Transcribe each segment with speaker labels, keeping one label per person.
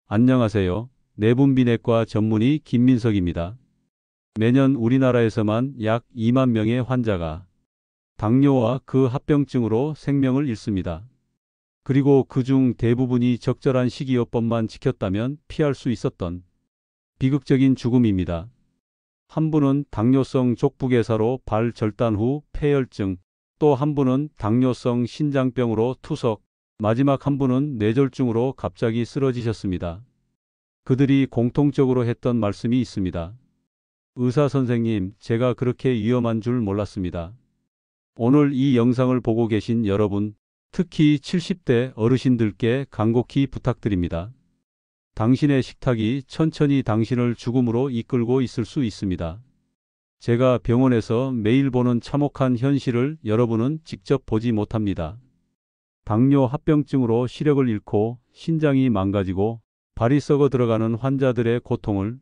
Speaker 1: 안녕하세요. 내분비내과 전문의 김민석입니다. 매년 우리나라에서만 약 2만 명의 환자가 당뇨와 그 합병증으로 생명을 잃습니다. 그리고 그중 대부분이 적절한 식이요법만 지켰다면 피할 수 있었던 비극적인 죽음입니다. 한 분은 당뇨성 족부괴사로 발 절단 후 폐혈증, 또 한 분은 당뇨성 신장병으로 투석, 마지막 한 분은 뇌졸중으로 갑자기 쓰러지셨습니다. 그들이 공통적으로 했던 말씀이 있습니다. 의사 선생님, 제가 그렇게 위험한 줄 몰랐습니다. 오늘 이 영상을 보고 계신 여러분, 특히 70대 어르신들께 간곡히 부탁드립니다. 당신의 식탁이 천천히 당신을 죽음으로 이끌고 있을 수 있습니다. 제가 병원에서 매일 보는 참혹한 현실을 여러분은 직접 보지 못합니다. 당뇨 합병증으로 시력을 잃고 신장이 망가지고 발이 썩어 들어가는 환자들의 고통을,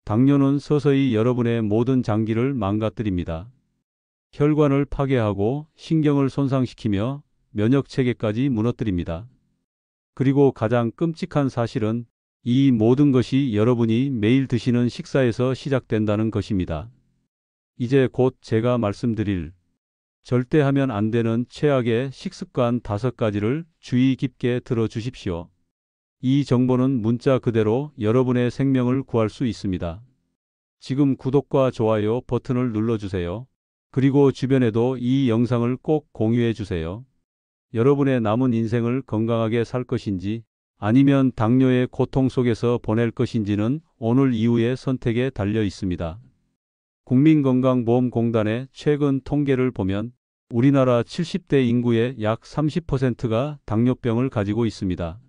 Speaker 1: 당뇨는 서서히 여러분의 모든 장기를 망가뜨립니다. 혈관을 파괴하고 신경을 손상시키며 면역 체계까지 무너뜨립니다. 그리고 가장 끔찍한 사실은 이 모든 것이 여러분이 매일 드시는 식사에서 시작된다는 것입니다. 이제 곧 제가 말씀드릴 절대 하면 안 되는 최악의 식습관 5가지를 주의 깊게 들어주십시오. 이 정보는 문자 그대로 여러분의 생명을 구할 수 있습니다. 지금 구독과 좋아요 버튼을 눌러주세요. 그리고 주변에도 이 영상을 꼭 공유해 주세요. 여러분의 남은 인생을 건강하게 살 것인지 아니면 당뇨의 고통 속에서 보낼 것인지는 오늘 이후의 선택에 달려 있습니다. 국민건강보험공단의 최근 통계를 보면 우리나라 70대 인구의 약 30%가 당뇨병을 가지고 있습니다.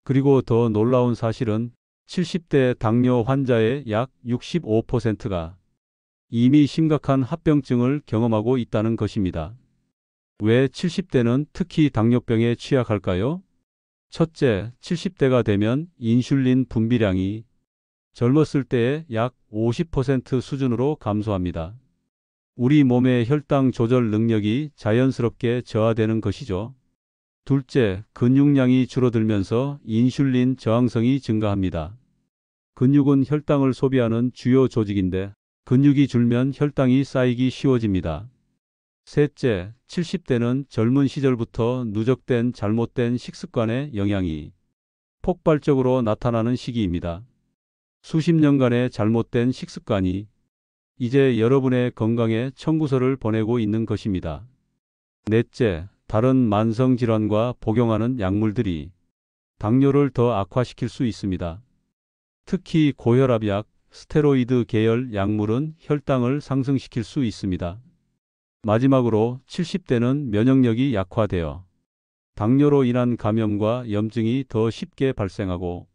Speaker 1: 그리고 더 놀라운 사실은 70대 당뇨 환자의 약 65%가 이미 심각한 합병증을 경험하고 있다는 것입니다. 왜 70대는 특히 당뇨병에 취약할까요? 첫째, 70대가 되면 인슐린 분비량이 젊었을 때의 약 50% 수준으로 감소합니다. 우리 몸의 혈당 조절 능력이 자연스럽게 저하되는 것이죠. 둘째, 근육량이 줄어들면서 인슐린 저항성이 증가합니다. 근육은 혈당을 소비하는 주요 조직인데 근육이 줄면 혈당이 쌓이기 쉬워집니다. 셋째, 70대는 젊은 시절부터 누적된 잘못된 식습관의 영향이 폭발적으로 나타나는 시기입니다. 수십 년간의 잘못된 식습관이 이제 여러분의 건강에 청구서를 보내고 있는 것입니다. 넷째, 다른 만성질환과 복용하는 약물들이 당뇨를 더 악화시킬 수 있습니다. 특히 고혈압약, 스테로이드 계열 약물은 혈당을 상승시킬 수 있습니다. 마지막으로 70대는 면역력이 약화되어 당뇨로 인한 감염과 염증이 더 쉽게 발생하고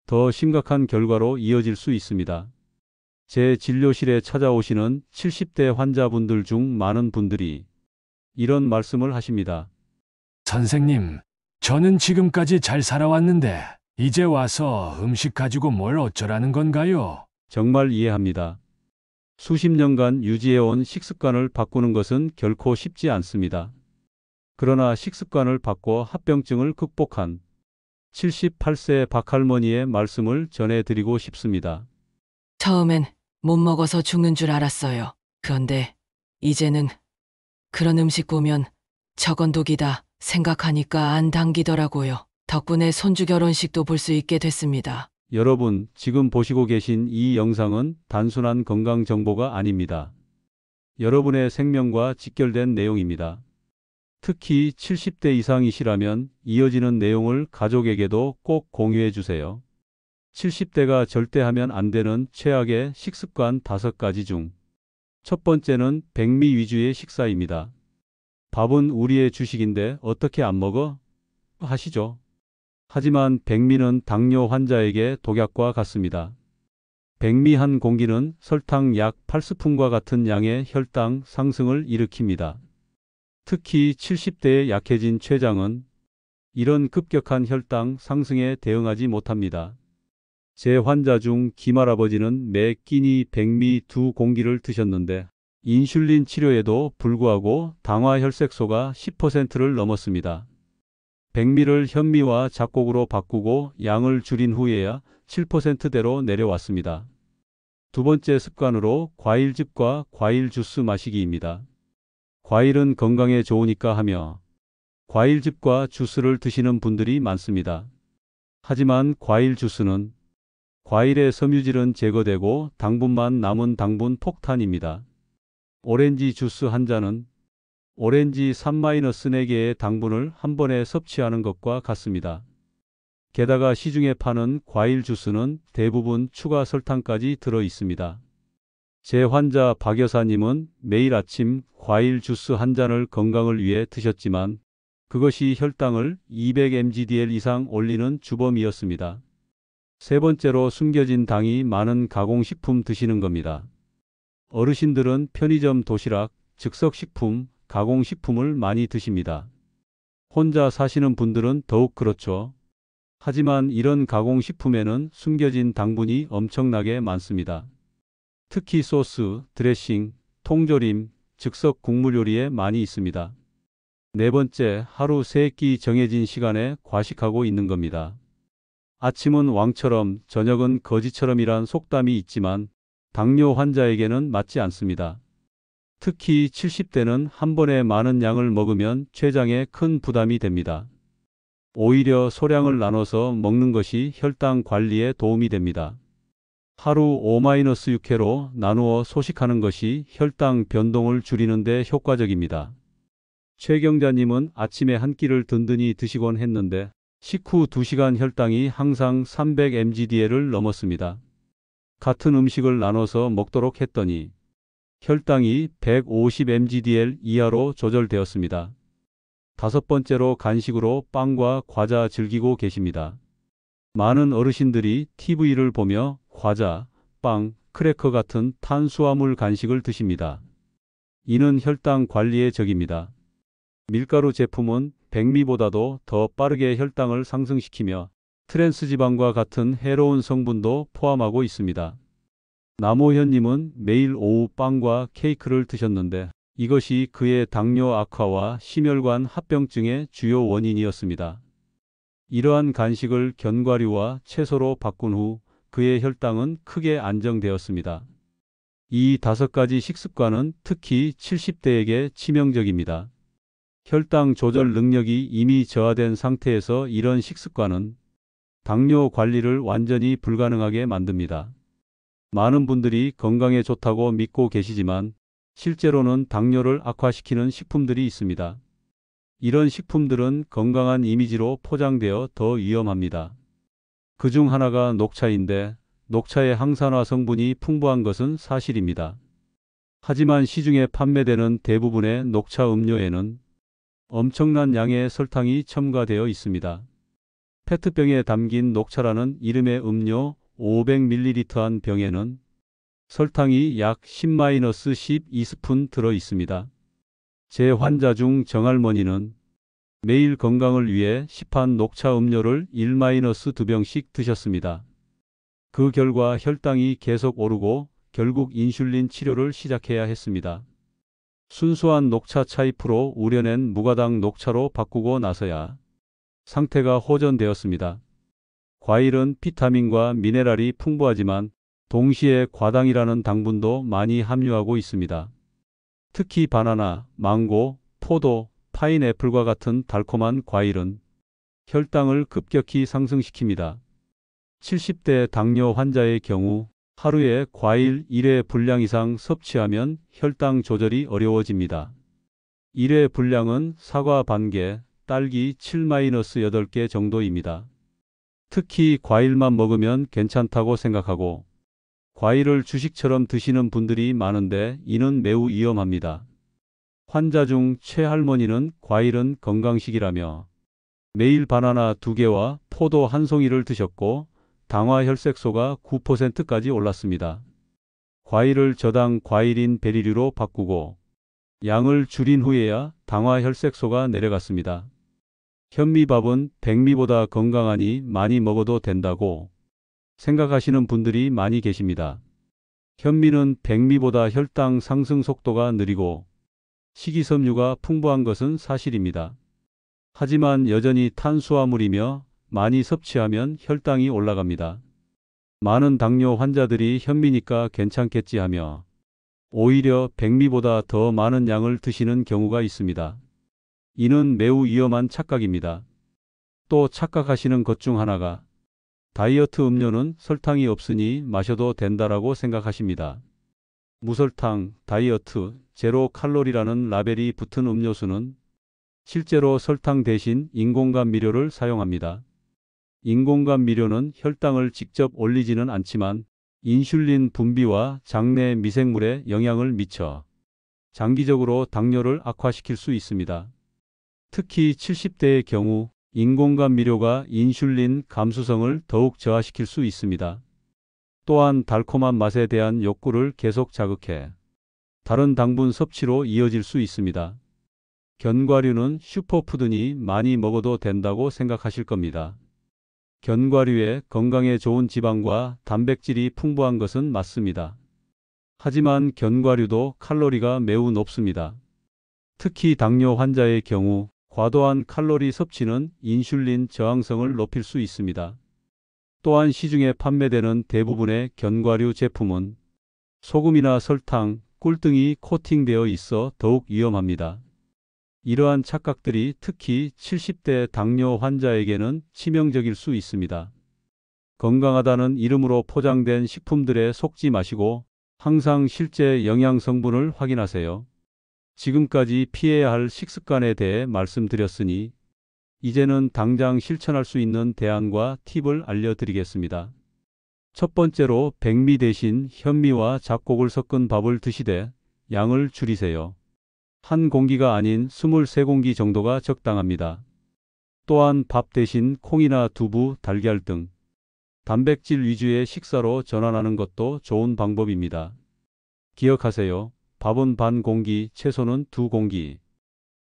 Speaker 1: 더 심각한 결과로 이어질 수 있습니다. 제 진료실에 찾아오시는 70대 환자분들 중 많은 분들이 이런 말씀을 하십니다.
Speaker 2: 선생님, 저는 지금까지 잘 살아왔는데 이제 와서 음식 가지고 뭘 어쩌라는 건가요?
Speaker 1: 정말 이해합니다. 수십 년간 유지해온 식습관을 바꾸는 것은 결코 쉽지 않습니다. 그러나 식습관을 바꿔 합병증을 극복한 78세 박할머니의 말씀을 전해드리고 싶습니다.
Speaker 3: 처음엔 못 먹어서 죽는 줄 알았어요. 그런데 이제는 그런 음식 보면 저건 독이다 생각하니까 안 당기더라고요. 덕분에 손주 결혼식도 볼 수 있게 됐습니다.
Speaker 1: 여러분, 지금 보시고 계신 이 영상은 단순한 건강 정보가 아닙니다. 여러분의 생명과 직결된 내용입니다. 특히 70대 이상이시라면 이어지는 내용을 가족에게도 꼭 공유해 주세요. 70대가 절대 하면 안 되는 최악의 식습관 5가지 중 첫 번째는 백미 위주의 식사입니다. 밥은 우리의 주식인데 어떻게 안 먹어? 하시죠. 하지만 백미는 당뇨 환자에게 독약과 같습니다. 백미 한 공기는 설탕 약 8스푼과 같은 양의 혈당 상승을 일으킵니다. 특히 70대의 약해진 췌장은 이런 급격한 혈당 상승에 대응하지 못합니다. 제 환자 중 김할아버지는 매 끼니 백미 2공기를 드셨는데 인슐린 치료에도 불구하고 당화혈색소가 10%를 넘었습니다. 백미를 현미와 잡곡으로 바꾸고 양을 줄인 후에야 7%대로 내려왔습니다. 두 번째 습관으로 과일즙과 과일 주스 마시기입니다. 과일은 건강에 좋으니까 하며 과일즙과 주스를 드시는 분들이 많습니다. 하지만 과일 주스는 과일의 섬유질은 제거되고 당분만 남은 당분 폭탄입니다. 오렌지 주스 한 잔은 오렌지 3-4개의 당분을 한 번에 섭취하는 것과 같습니다. 게다가 시중에 파는 과일 주스는 대부분 추가 설탕까지 들어 있습니다. 제 환자 박 여사님은 매일 아침 과일 주스 한 잔을 건강을 위해 드셨지만 그것이 혈당을 200mgdl 이상 올리는 주범이었습니다. 세 번째로 숨겨진 당이 많은 가공식품 드시는 겁니다. 어르신들은 편의점 도시락, 즉석식품, 가공식품을 많이 드십니다. 혼자 사시는 분들은 더욱 그렇죠. 하지만 이런 가공식품에는 숨겨진 당분이 엄청나게 많습니다. 특히 소스, 드레싱, 통조림, 즉석 국물 요리에 많이 있습니다. 네 번째, 하루 3끼 정해진 시간에 과식하고 있는 겁니다. 아침은 왕처럼 저녁은 거지처럼이란 속담이 있지만 당뇨 환자에게는 맞지 않습니다. 특히 70대는 한 번에 많은 양을 먹으면 췌장에 큰 부담이 됩니다. 오히려 소량을 나눠서 먹는 것이 혈당 관리에 도움이 됩니다. 하루 5-6회로 나누어 소식하는 것이 혈당 변동을 줄이는 데 효과적입니다. 최경자님은 아침에 한 끼를 든든히 드시곤 했는데 식후 2시간 혈당이 항상 300mgdl을 넘었습니다. 같은 음식을 나눠서 먹도록 했더니 혈당이 150mgdl 이하로 조절되었습니다. 다섯 번째로 간식으로 빵과 과자 즐기고 계십니다. 많은 어르신들이 TV를 보며 과자, 빵, 크래커 같은 탄수화물 간식을 드십니다. 이는 혈당 관리의 적입니다. 밀가루 제품은 백미보다도 더 빠르게 혈당을 상승시키며 트랜스지방과 같은 해로운 성분도 포함하고 있습니다. 남호현님은 매일 오후 빵과 케이크를 드셨는데 이것이 그의 당뇨 악화와 심혈관 합병증의 주요 원인이었습니다. 이러한 간식을 견과류와 채소로 바꾼 후 그의 혈당은 크게 안정되었습니다. 이 5가지 식습관은 특히 70대에게 치명적입니다. 혈당 조절 능력이 이미 저하된 상태에서 이런 식습관은 당뇨 관리를 완전히 불가능하게 만듭니다. 많은 분들이 건강에 좋다고 믿고 계시지만 실제로는 당뇨를 악화시키는 식품들이 있습니다. 이런 식품들은 건강한 이미지로 포장되어 더 위험합니다. 그중 하나가 녹차인데 녹차의 항산화 성분이 풍부한 것은 사실입니다. 하지만 시중에 판매되는 대부분의 녹차 음료에는 엄청난 양의 설탕이 첨가되어 있습니다. 페트병에 담긴 녹차라는 이름의 음료 500ml 한 병에는 설탕이 약 10-12스푼 들어 있습니다. 제 환자 중 정할머니는 매일 건강을 위해 시판 녹차 음료를 1-2병씩 드셨습니다. 그 결과 혈당이 계속 오르고 결국 인슐린 치료를 시작해야 했습니다. 순수한 녹차 차잎으로 우려낸 무가당 녹차로 바꾸고 나서야 상태가 호전되었습니다. 과일은 비타민과 미네랄이 풍부하지만 동시에 과당이라는 당분도 많이 함유하고 있습니다. 특히 바나나, 망고, 포도, 파인애플과 같은 달콤한 과일은 혈당을 급격히 상승시킵니다. 70대 당뇨 환자의 경우 하루에 과일 1회 분량 이상 섭취하면 혈당 조절이 어려워집니다. 1회 분량은 사과 반개, 딸기 7-8개 정도입니다. 특히 과일만 먹으면 괜찮다고 생각하고 과일을 주식처럼 드시는 분들이 많은데 이는 매우 위험합니다. 환자 중 최할머니는 과일은 건강식이라며 매일 바나나 2개와 포도 1송이를 드셨고 당화 혈색소가 9%까지 올랐습니다. 과일을 저당 과일인 베리류로 바꾸고 양을 줄인 후에야 당화 혈색소가 내려갔습니다. 현미밥은 백미보다 건강하니 많이 먹어도 된다고 생각하시는 분들이 많이 계십니다. 현미는 백미보다 혈당 상승 속도가 느리고 식이섬유가 풍부한 것은 사실입니다. 하지만 여전히 탄수화물이며 많이 섭취하면 혈당이 올라갑니다. 많은 당뇨 환자들이 현미니까 괜찮겠지 하며 오히려 백미보다 더 많은 양을 드시는 경우가 있습니다. 이는 매우 위험한 착각입니다. 또 착각하시는 것 중 하나가 다이어트 음료는 설탕이 없으니 마셔도 된다라고 생각하십니다. 무설탕, 다이어트, 제로 칼로리라는 라벨이 붙은 음료수는 실제로 설탕 대신 인공감미료를 사용합니다. 인공감미료는 혈당을 직접 올리지는 않지만 인슐린 분비와 장내 미생물에 영향을 미쳐 장기적으로 당뇨를 악화시킬 수 있습니다. 특히 70대의 경우 인공감미료가 인슐린 감수성을 더욱 저하시킬 수 있습니다. 또한 달콤한 맛에 대한 욕구를 계속 자극해 다른 당분 섭취로 이어질 수 있습니다. 견과류는 슈퍼푸드니 많이 먹어도 된다고 생각하실 겁니다. 견과류에 건강에 좋은 지방과 단백질이 풍부한 것은 맞습니다. 하지만 견과류도 칼로리가 매우 높습니다. 특히 당뇨 환자의 경우 과도한 칼로리 섭취는 인슐린 저항성을 높일 수 있습니다. 또한 시중에 판매되는 대부분의 견과류 제품은 소금이나 설탕, 꿀 등이 코팅되어 있어 더욱 위험합니다. 이러한 착각들이 특히 70대 당뇨 환자에게는 치명적일 수 있습니다. 건강하다는 이름으로 포장된 식품들에 속지 마시고 항상 실제 영양 성분을 확인하세요. 지금까지 피해야 할 식습관에 대해 말씀드렸으니 이제는 당장 실천할 수 있는 대안과 팁을 알려드리겠습니다. 첫 번째로 백미 대신 현미와 잡곡을 섞은 밥을 드시되 양을 줄이세요. 한 공기가 아닌 23공기 정도가 적당합니다. 또한 밥 대신 콩이나 두부, 달걀 등 단백질 위주의 식사로 전환하는 것도 좋은 방법입니다. 기억하세요. 밥은 반 공기, 채소는 2공기.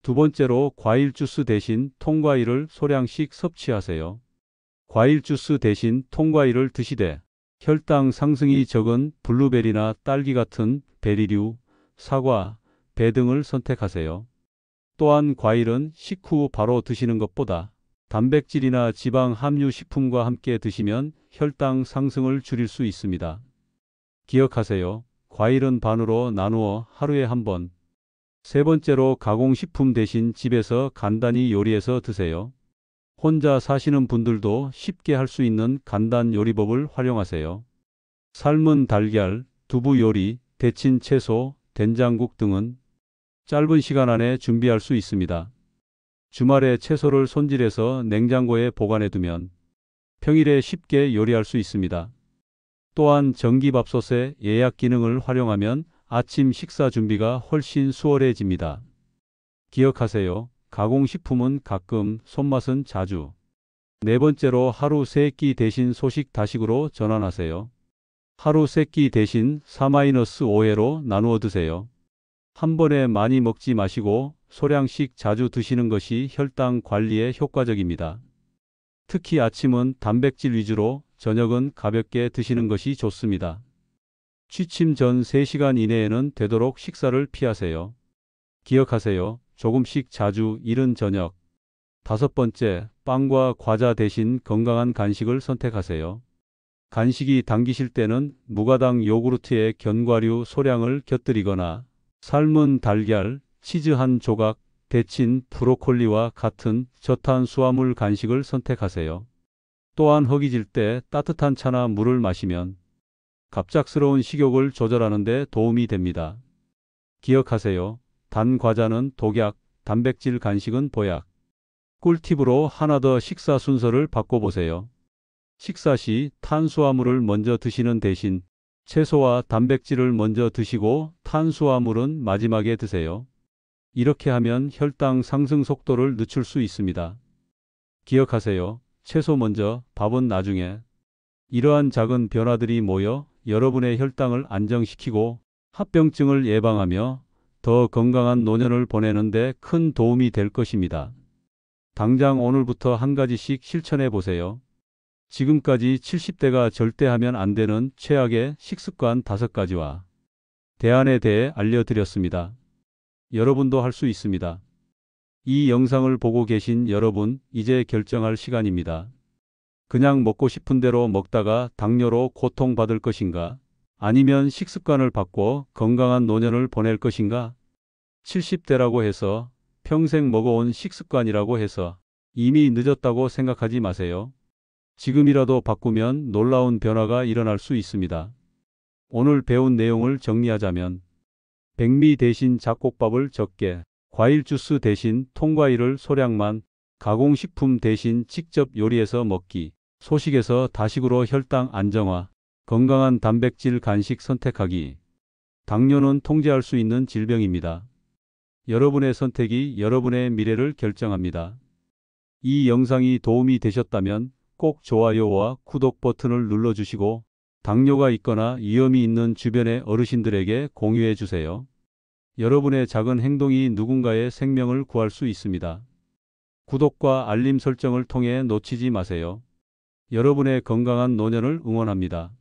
Speaker 1: 두 번째로 과일 주스 대신 통과일을 소량씩 섭취하세요. 과일 주스 대신 통과일을 드시되 혈당 상승이 적은 블루베리나 딸기 같은 베리류, 사과, 배 등을 선택하세요. 또한 과일은 식후 바로 드시는 것보다 단백질이나 지방 함유 식품과 함께 드시면 혈당 상승을 줄일 수 있습니다. 기억하세요. 과일은 반으로 나누어 하루에 한 번. 세 번째로 가공식품 대신 집에서 간단히 요리해서 드세요. 혼자 사시는 분들도 쉽게 할 수 있는 간단 요리법을 활용하세요. 삶은 달걀, 두부 요리, 데친 채소, 된장국 등은 짧은 시간 안에 준비할 수 있습니다. 주말에 채소를 손질해서 냉장고에 보관해 두면 평일에 쉽게 요리할 수 있습니다. 또한 전기밥솥의 예약 기능을 활용하면 아침 식사 준비가 훨씬 수월해집니다. 기억하세요. 가공식품은 가끔, 손맛은 자주. 네 번째로 하루 3끼 대신 소식 다식으로 전환하세요. 하루 3끼 대신 4-5회로 나누어 드세요. 한 번에 많이 먹지 마시고 소량씩 자주 드시는 것이 혈당 관리에 효과적입니다. 특히 아침은 단백질 위주로, 저녁은 가볍게 드시는 것이 좋습니다. 취침 전 3시간 이내에는 되도록 식사를 피하세요. 기억하세요. 조금씩 자주, 이른 저녁. 다섯 번째, 빵과 과자 대신 건강한 간식을 선택하세요. 간식이 당기실 때는 무가당 요구르트에 견과류 소량을 곁들이거나 삶은 달걀, 치즈 한 조각, 데친 브로콜리와 같은 저탄수화물 간식을 선택하세요. 또한 허기질 때 따뜻한 차나 물을 마시면 갑작스러운 식욕을 조절하는 데 도움이 됩니다. 기억하세요. 단 과자는 독약, 단백질 간식은 보약. 꿀팁으로 하나 더 식사 순서를 바꿔보세요. 식사 시 탄수화물을 먼저 드시는 대신 채소와 단백질을 먼저 드시고 탄수화물은 마지막에 드세요. 이렇게 하면 혈당 상승 속도를 늦출 수 있습니다. 기억하세요. 채소 먼저, 밥은 나중에. 이러한 작은 변화들이 모여 여러분의 혈당을 안정시키고 합병증을 예방하며 더 건강한 노년을 보내는 데 큰 도움이 될 것입니다. 당장 오늘부터 한 가지씩 실천해 보세요. 지금까지 70대가 절대 하면 안 되는 최악의 식습관 5가지와 대안에 대해 알려드렸습니다. 여러분도 할 수 있습니다. 이 영상을 보고 계신 여러분, 이제 결정할 시간입니다. 그냥 먹고 싶은 대로 먹다가 당뇨로 고통받을 것인가? 아니면 식습관을 바꿔 건강한 노년을 보낼 것인가? 70대라고 해서 평생 먹어온 식습관이라고 해서 이미 늦었다고 생각하지 마세요. 지금이라도 바꾸면 놀라운 변화가 일어날 수 있습니다. 오늘 배운 내용을 정리하자면 백미 대신 잡곡밥을 적게, 과일 주스 대신 통과일을 소량만, 가공식품 대신 직접 요리해서 먹기, 소식에서 다식으로 혈당 안정화, 건강한 단백질 간식 선택하기. 당뇨는 통제할 수 있는 질병입니다. 여러분의 선택이 여러분의 미래를 결정합니다. 이 영상이 도움이 되셨다면 꼭 좋아요와 구독 버튼을 눌러주시고 당뇨가 있거나 위험이 있는 주변의 어르신들에게 공유해 주세요. 여러분의 작은 행동이 누군가의 생명을 구할 수 있습니다. 구독과 알림 설정을 통해 놓치지 마세요. 여러분의 건강한 노년을 응원합니다.